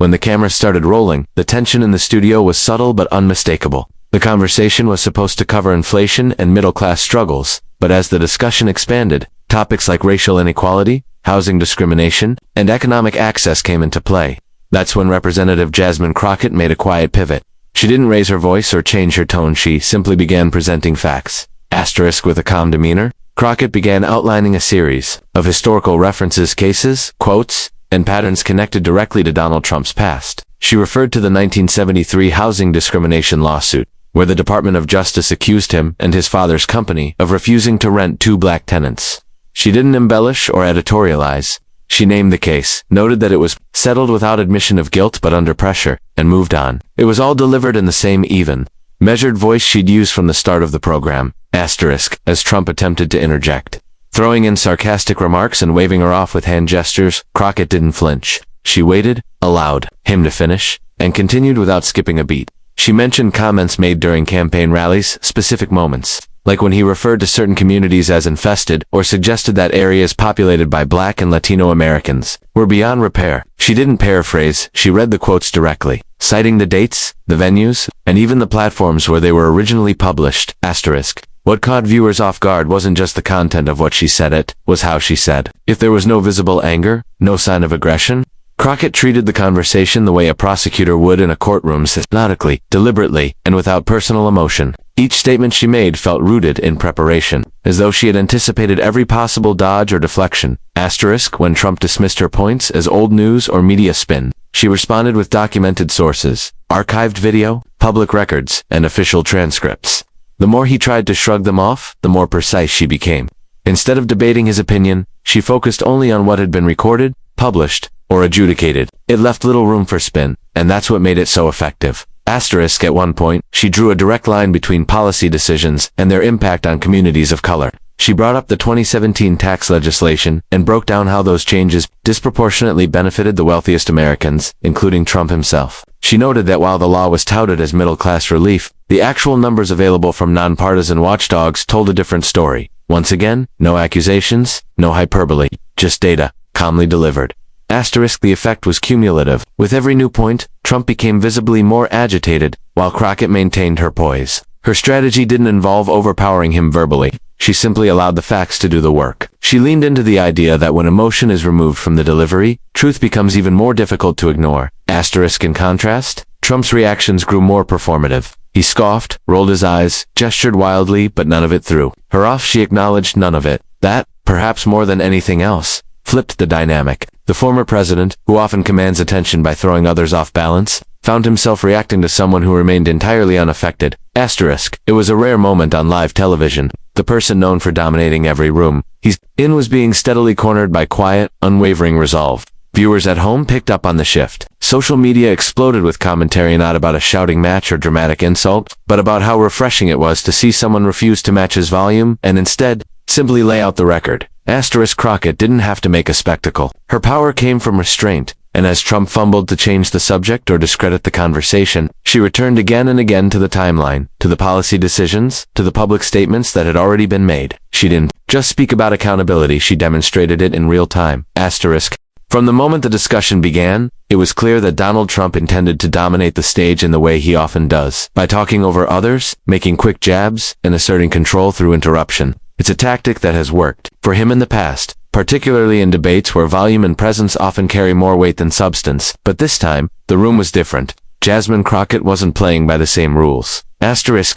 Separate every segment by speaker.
Speaker 1: When the camera started rolling, the tension in the studio was subtle but unmistakable. The conversation was supposed to cover inflation and middle-class struggles, but as the discussion expanded, topics like racial inequality, housing discrimination, and economic access came into play. That's when Representative Jasmine Crockett made a quiet pivot. She didn't raise her voice or change her tone, she simply began presenting facts. With a calm demeanor, Crockett began outlining a series of historical references, cases, quotes, and patterns connected directly to Donald Trump's past. She referred to the 1973 housing discrimination lawsuit, where the Department of Justice accused him and his father's company of refusing to rent 2 black tenants. She didn't embellish or editorialize. She named the case, noted that it was settled without admission of guilt but under pressure, and moved on. It was all delivered in the same even, measured voice she'd used from the start of the program, as Trump attempted to interject. Throwing in sarcastic remarks and waving her off with hand gestures, Crockett didn't flinch. She waited, allowed him to finish, and continued without skipping a beat. She mentioned comments made during campaign rallies, specific moments, like when he referred to certain communities as infested or suggested that areas populated by Black and Latino Americans were beyond repair. She didn't paraphrase, she read the quotes directly, citing the dates, the venues, and even the platforms where they were originally published. What caught viewers off guard wasn't just the content of what she said, it was how she said. If there was no visible anger, no sign of aggression, Crockett treated the conversation the way a prosecutor would in a courtroom, methodically, deliberately, and without personal emotion. Each statement she made felt rooted in preparation, as though she had anticipated every possible dodge or deflection. When Trump dismissed her points as old news or media spin, she responded with documented sources, archived video, public records, and official transcripts. The more he tried to shrug them off, the more precise she became. Instead of debating his opinion, she focused only on what had been recorded, published, or adjudicated. It left little room for spin, and that's what made it so effective. At one point, she drew a direct line between policy decisions and their impact on communities of color. She brought up the 2017 tax legislation and broke down how those changes disproportionately benefited the wealthiest Americans, including Trump himself. She noted that while the law was touted as middle-class relief, the actual numbers available from nonpartisan watchdogs told a different story. Once again, no accusations, no hyperbole, just data, calmly delivered. The effect was cumulative. With every new point, Trump became visibly more agitated, while Crockett maintained her poise. Her strategy didn't involve overpowering him verbally. She simply allowed the facts to do the work. She leaned into the idea that when emotion is removed from the delivery, truth becomes even more difficult to ignore. In contrast, Trump's reactions grew more performative. He scoffed, rolled his eyes, gestured wildly, but none of it threw her off. She acknowledged none of it. That, perhaps more than anything else, flipped the dynamic. The former president, who often commands attention by throwing others off balance, found himself reacting to someone who remained entirely unaffected. It was a rare moment on live television. The person known for dominating every room he's in was being steadily cornered by quiet, unwavering resolve. Viewers at home picked up on the shift. Social media exploded with commentary not about a shouting match or dramatic insult, but about how refreshing it was to see someone refuse to match his volume and instead simply lay out the record. Crockett didn't have to make a spectacle. Her power came from restraint, and as Trump fumbled to change the subject or discredit the conversation, she returned again and again to the timeline, to the policy decisions, to the public statements that had already been made. She didn't just speak about accountability, she demonstrated it in real time. From the moment the discussion began, it was clear that Donald Trump intended to dominate the stage in the way he often does, by talking over others, making quick jabs, and asserting control through interruption. It's a tactic that has worked for him in the past, particularly in debates where volume and presence often carry more weight than substance. But this time, the room was different. Jasmine Crockett wasn't playing by the same rules.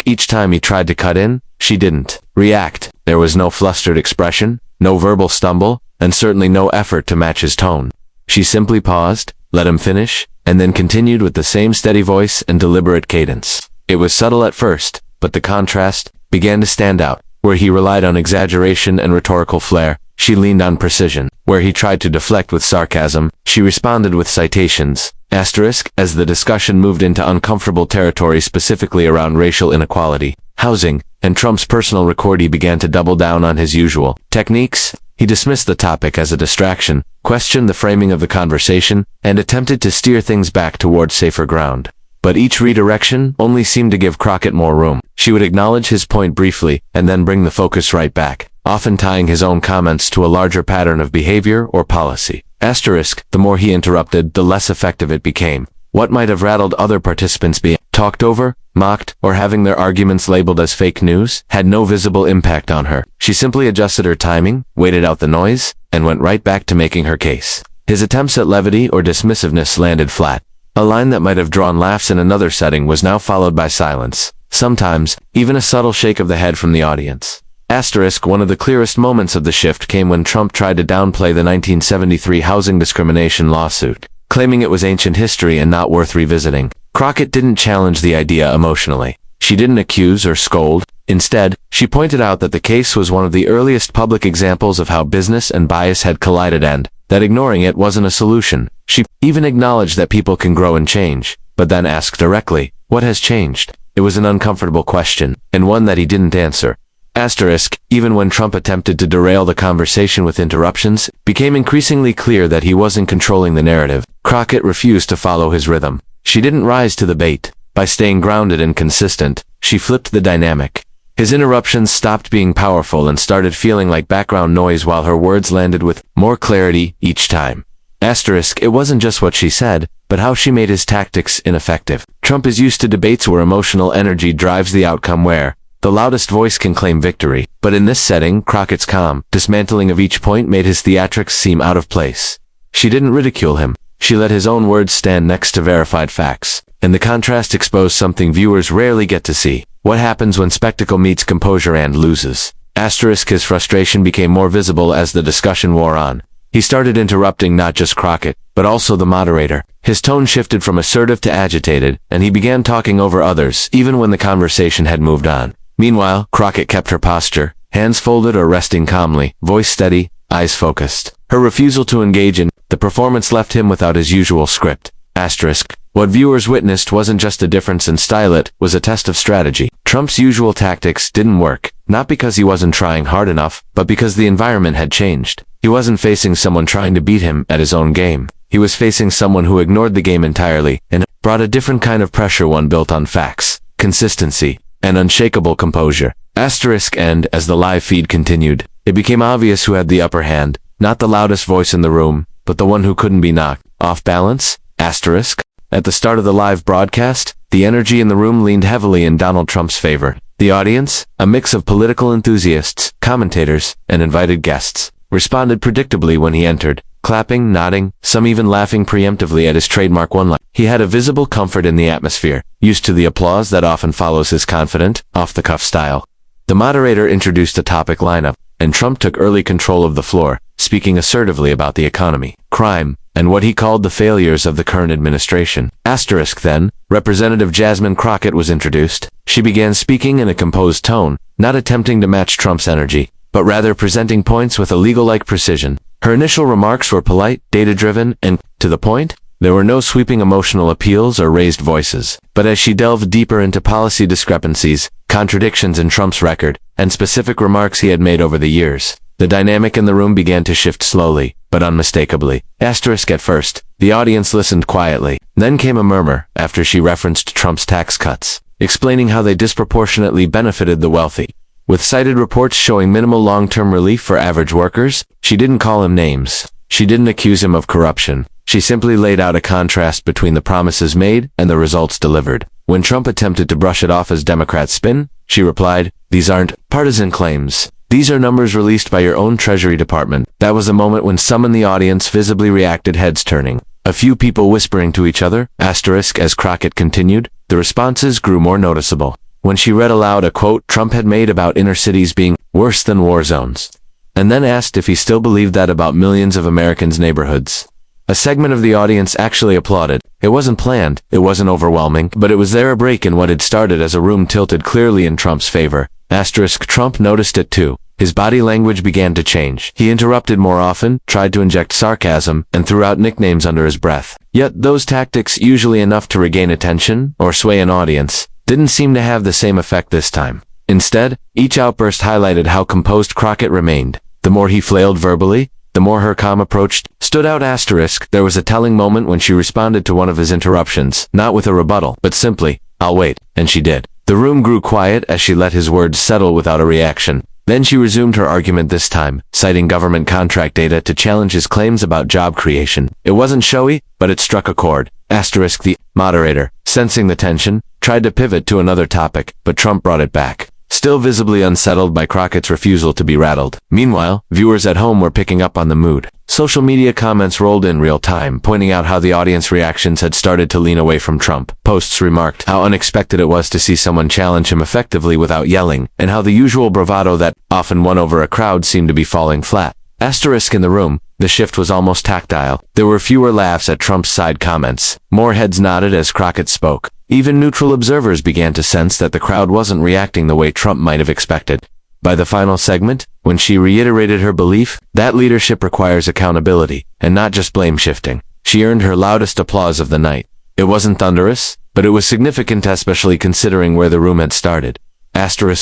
Speaker 1: Each time he tried to cut in, she didn't react. There was no flustered expression, no verbal stumble, and certainly no effort to match his tone. She simply paused, let him finish, and then continued with the same steady voice and deliberate cadence. It was subtle at first, but the contrast began to stand out. Where he relied on exaggeration and rhetorical flair, she leaned on precision. Where he tried to deflect with sarcasm, she responded with citations. As the discussion moved into uncomfortable territory specifically around racial inequality, housing, and Trump's personal record, he began to double down on his usual techniques. He dismissed the topic as a distraction, questioned the framing of the conversation, and attempted to steer things back toward safer ground. But each redirection only seemed to give Crockett more room. She would acknowledge his point briefly, and then bring the focus right back, often tying his own comments to a larger pattern of behavior or policy. Asterisk, the more he interrupted, the less effective it became. What might have rattled other participants being talked over, mocked, or having their arguments labeled as fake news had no visible impact on her. She simply adjusted her timing, waited out the noise, and went right back to making her case. His attempts at levity or dismissiveness landed flat. A line that might have drawn laughs in another setting was now followed by silence. Sometimes, even a subtle shake of the head from the audience. Asterisk, one of the clearest moments of the shift came when Trump tried to downplay the 1973 housing discrimination lawsuit, claiming it was ancient history and not worth revisiting. Crockett didn't challenge the idea emotionally. She didn't accuse or scold. Instead, she pointed out that the case was one of the earliest public examples of how business and bias had collided and that ignoring it wasn't a solution. She even acknowledged that people can grow and change, but then asked directly, "What has changed?" It was an uncomfortable question, and one that he didn't answer. Asterisk, even when Trump attempted to derail the conversation with interruptions, it became increasingly clear that he wasn't controlling the narrative. Crockett refused to follow his rhythm. She didn't rise to the bait. By staying grounded and consistent, she flipped the dynamic. His interruptions stopped being powerful and started feeling like background noise while her words landed with more clarity each time. Asterisk, it wasn't just what she said, but how she made his tactics ineffective. Trump is used to debates where emotional energy drives the outcome, where the loudest voice can claim victory. But in this setting, Crockett's calm dismantling of each point made his theatrics seem out of place. She didn't ridicule him. She let his own words stand next to verified facts. And the contrast exposed something viewers rarely get to see. What happens when spectacle meets composure and loses? Asterisk, his frustration became more visible as the discussion wore on. He started interrupting not just Crockett, but also the moderator. His tone shifted from assertive to agitated, and he began talking over others, even when the conversation had moved on. Meanwhile, Crockett kept her posture, hands folded or resting calmly, voice steady, eyes focused. Her refusal to engage in the performance left him without his usual script. Asterisk, what viewers witnessed wasn't just a difference in style, it was a test of strategy. Trump's usual tactics didn't work, not because he wasn't trying hard enough, but because the environment had changed. He wasn't facing someone trying to beat him at his own game. He was facing someone who ignored the game entirely and brought a different kind of pressure, one built on facts, consistency, and unshakable composure. Asterisk, and as the live feed continued, it became obvious who had the upper hand, not the loudest voice in the room, but the one who couldn't be knocked off balance. Asterisk, at the start of the live broadcast, the energy in the room leaned heavily in Donald Trump's favor. The audience, a mix of political enthusiasts, commentators, and invited guests, responded predictably when he entered, clapping, nodding, some even laughing preemptively at his trademark one-line. He had a visible comfort in the atmosphere, used to the applause that often follows his confident, off-the-cuff style. The moderator introduced a topic lineup, and Trump took early control of the floor, speaking assertively about the economy, crime, and what he called the failures of the current administration. Asterisk, then, Representative Jasmine Crockett was introduced. She began speaking in a composed tone, not attempting to match Trump's energy, but rather presenting points with a legal-like precision. Her initial remarks were polite, data-driven, and to the point. There were no sweeping emotional appeals or raised voices. But as she delved deeper into policy discrepancies, contradictions in Trump's record, and specific remarks he had made over the years, the dynamic in the room began to shift slowly, but unmistakably. Asterisk, at first, the audience listened quietly. Then came a murmur after she referenced Trump's tax cuts, explaining how they disproportionately benefited the wealthy. With cited reports showing minimal long-term relief for average workers, she didn't call him names. She didn't accuse him of corruption. She simply laid out a contrast between the promises made and the results delivered. When Trump attempted to brush it off as Democrat spin, she replied, "These aren't partisan claims. These are numbers released by your own Treasury Department." That was a moment when some in the audience visibly reacted, heads turning. A few people whispering to each other. Asterisk, as Crockett continued, the responses grew more noticeable. When she read aloud a quote Trump had made about inner cities being worse than war zones, and then asked if he still believed that about millions of Americans' neighborhoods. A segment of the audience actually applauded. It wasn't planned, it wasn't overwhelming, but it was there, a break in what had started as a room tilted clearly in Trump's favor. Asterisk, Trump noticed it too. His body language began to change. He interrupted more often, tried to inject sarcasm, and threw out nicknames under his breath. Yet those tactics, usually enough to regain attention or sway an audience, didn't seem to have the same effect this time. Instead, each outburst highlighted how composed Crockett remained. The more he flailed verbally, the more her calm approach stood out. Asterisk, there was a telling moment when she responded to one of his interruptions, not with a rebuttal, but simply, "I'll wait," and she did. The room grew quiet as she let his words settle without a reaction. Then she resumed her argument this time, citing government contract data to challenge his claims about job creation. It wasn't showy, but it struck a chord. The moderator, sensing the tension, tried to pivot to another topic, but Trump brought it back, still visibly unsettled by Crockett's refusal to be rattled. Meanwhile, viewers at home were picking up on the mood. Social media comments rolled in real time, pointing out how the audience reactions had started to lean away from Trump. Posts remarked how unexpected it was to see someone challenge him effectively without yelling, and how the usual bravado that often won over a crowd seemed to be falling flat. In the room, the shift was almost tactile. There were fewer laughs at Trump's side comments. More heads nodded as Crockett spoke. Even neutral observers began to sense that the crowd wasn't reacting the way Trump might have expected. By the final segment, when she reiterated her belief that leadership requires accountability, and not just blame shifting, she earned her loudest applause of the night. It wasn't thunderous, but it was significant, especially considering where the room had started.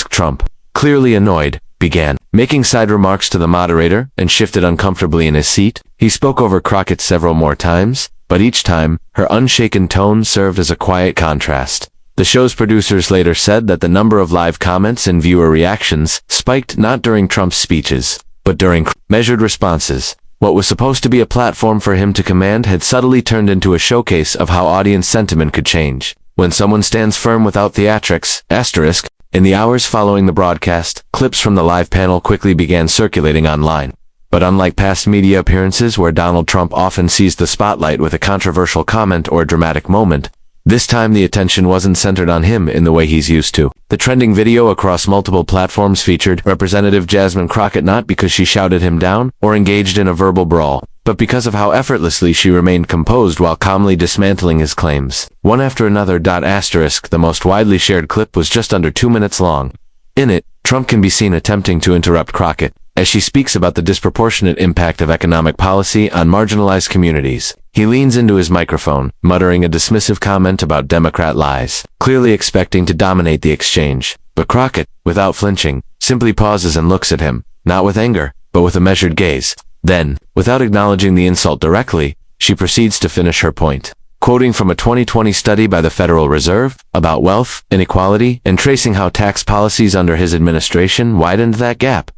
Speaker 1: Trump, clearly annoyed, began making side remarks to the moderator and shifted uncomfortably in his seat. He spoke over Crockett several more times, but each time, her unshaken tone served as a quiet contrast. The show's producers later said that the number of live comments and viewer reactions spiked not during Trump's speeches, but during measured responses. What was supposed to be a platform for him to command had subtly turned into a showcase of how audience sentiment could change. When someone stands firm without theatrics, in the hours following the broadcast, clips from the live panel quickly began circulating online. But unlike past media appearances where Donald Trump often seized the spotlight with a controversial comment or a dramatic moment, this time the attention wasn't centered on him in the way he's used to. The trending video across multiple platforms featured Representative Jasmine Crockett not because she shouted him down or engaged in a verbal brawl, but because of how effortlessly she remained composed while calmly dismantling his claims. One after another. The most widely shared clip was just under 2 minutes long. In it, Trump can be seen attempting to interrupt Crockett as she speaks about the disproportionate impact of economic policy on marginalized communities. He leans into his microphone, muttering a dismissive comment about Democrat lies, clearly expecting to dominate the exchange. But Crockett, without flinching, simply pauses and looks at him, not with anger, but with a measured gaze. Then, without acknowledging the insult directly, she proceeds to finish her point. Quoting from a 2020 study by the Federal Reserve about wealth inequality and tracing how tax policies under his administration widened that gap.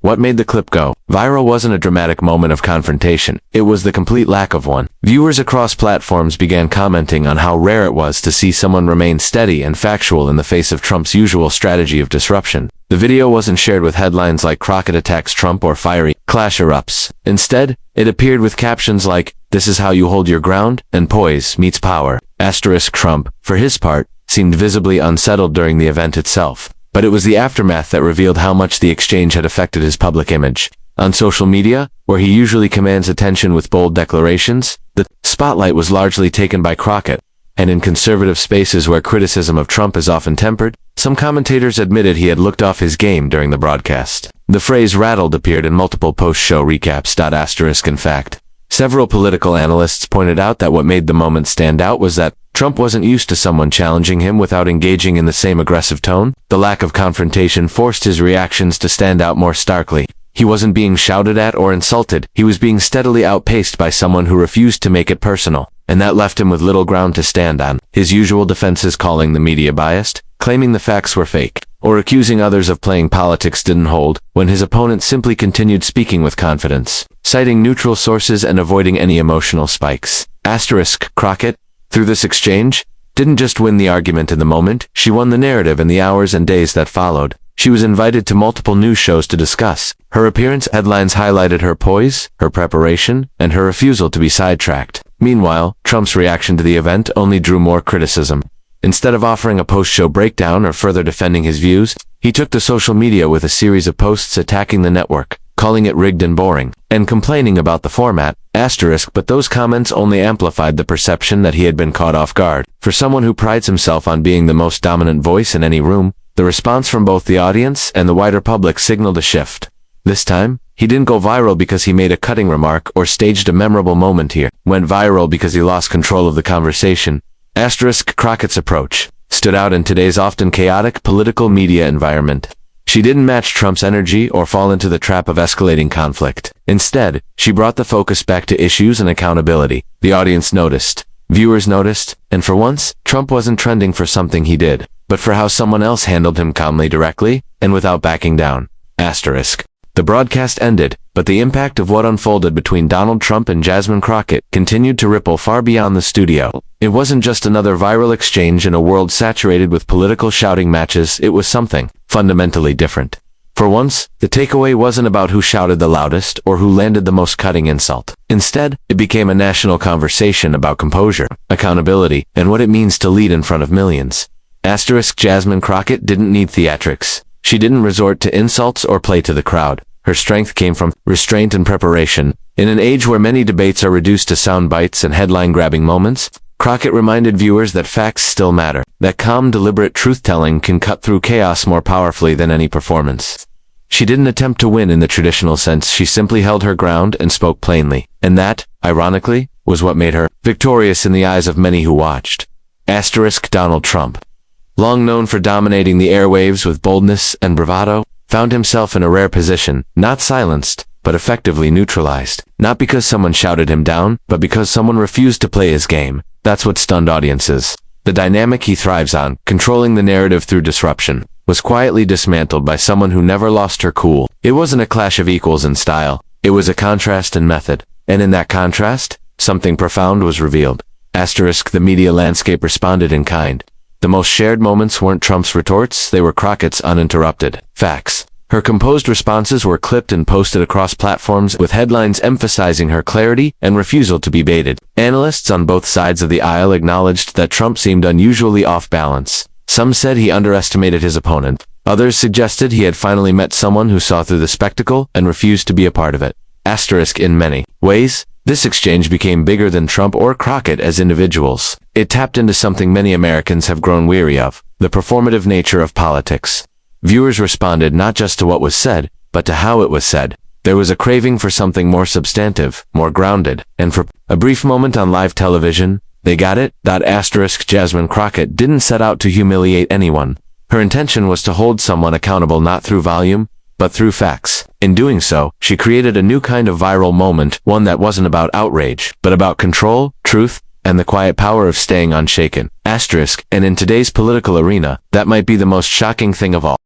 Speaker 1: What made the clip go viral wasn't a dramatic moment of confrontation. It was the complete lack of one. Viewers across platforms began commenting on how rare it was to see someone remain steady and factual in the face of Trump's usual strategy of disruption. The video wasn't shared with headlines like Crockett attacks Trump or fiery clash erupts. Instead, it appeared with captions like, "This is how you hold your ground," and "Poise meets power." Trump, for his part, seemed visibly unsettled during the event itself. But it was the aftermath that revealed how much the exchange had affected his public image. On social media, where he usually commands attention with bold declarations, the spotlight was largely taken by Crockett. And in conservative spaces where criticism of Trump is often tempered, some commentators admitted he had looked off his game during the broadcast. The phrase "rattled" appeared in multiple post-show recaps. In fact, several political analysts pointed out that what made the moment stand out was that Trump wasn't used to someone challenging him without engaging in the same aggressive tone. The lack of confrontation forced his reactions to stand out more starkly. He wasn't being shouted at or insulted. He was being steadily outpaced by someone who refused to make it personal, and that left him with little ground to stand on. His usual defenses, calling the media biased, claiming the facts were fake, or accusing others of playing politics, didn't hold when his opponent simply continued speaking with confidence, citing neutral sources and avoiding any emotional spikes. Crockett, through this exchange, didn't just win the argument in the moment, she won the narrative in the hours and days that followed. She was invited to multiple news shows to discuss her appearance. Headlines highlighted her poise, her preparation, and her refusal to be sidetracked. Meanwhile, Trump's reaction to the event only drew more criticism. Instead of offering a post-show breakdown or further defending his views, he took to social media with a series of posts attacking the network, calling it rigged and boring, and complaining about the format. But those comments only amplified the perception that he had been caught off guard. For someone who prides himself on being the most dominant voice in any room, the response from both the audience and the wider public signaled a shift. This time, he didn't go viral because he made a cutting remark or staged a memorable moment. He went viral because he lost control of the conversation. Crockett's approach stood out in today's often chaotic political media environment. She didn't match Trump's energy or fall into the trap of escalating conflict. Instead, she brought the focus back to issues and accountability. The audience noticed, viewers noticed, and for once, Trump wasn't trending for something he did, but for how someone else handled him calmly, directly, and without backing down. Asterisk. The broadcast ended, but the impact of what unfolded between Donald Trump and Jasmine Crockett continued to ripple far beyond the studio. It wasn't just another viral exchange in a world saturated with political shouting matches, it was something fundamentally different. For once, the takeaway wasn't about who shouted the loudest or who landed the most cutting insult. Instead, it became a national conversation about composure, accountability, and what it means to lead in front of millions. Asterisk. Jasmine Crockett didn't need theatrics. She didn't resort to insults or play to the crowd. Her strength came from restraint and preparation. In an age where many debates are reduced to sound bites and headline-grabbing moments, Crockett reminded viewers that facts still matter, that calm, deliberate truth-telling can cut through chaos more powerfully than any performance. She didn't attempt to win in the traditional sense, she simply held her ground and spoke plainly. And that, ironically, was what made her victorious in the eyes of many who watched. Asterisk. Donald Trump, long known for dominating the airwaves with boldness and bravado, found himself in a rare position, not silenced, but effectively neutralized. Not because someone shouted him down, but because someone refused to play his game. That's what stunned audiences. The dynamic he thrives on, controlling the narrative through disruption, was quietly dismantled by someone who never lost her cool. It wasn't a clash of equals in style, it was a contrast in method. And in that contrast, something profound was revealed. Asterisk. The media landscape responded in kind. The most shared moments weren't Trump's retorts, they were Crockett's uninterrupted facts. Her composed responses were clipped and posted across platforms with headlines emphasizing her clarity and refusal to be baited. Analysts on both sides of the aisle acknowledged that Trump seemed unusually off balance. Some said he underestimated his opponent. Others suggested he had finally met someone who saw through the spectacle and refused to be a part of it. Asterisk. In many ways, this exchange became bigger than Trump or Crockett as individuals. It tapped into something many Americans have grown weary of, the performative nature of politics. Viewers responded not just to what was said, but to how it was said. There was a craving for something more substantive, more grounded, and for a brief moment on live television, they got it. Asterisk. Jasmine Crockett didn't set out to humiliate anyone. Her intention was to hold someone accountable not through volume, but through facts. In doing so, she created a new kind of viral moment, one that wasn't about outrage, but about control, truth, and the quiet power of staying unshaken. Asterisk. And in today's political arena, that might be the most shocking thing of all.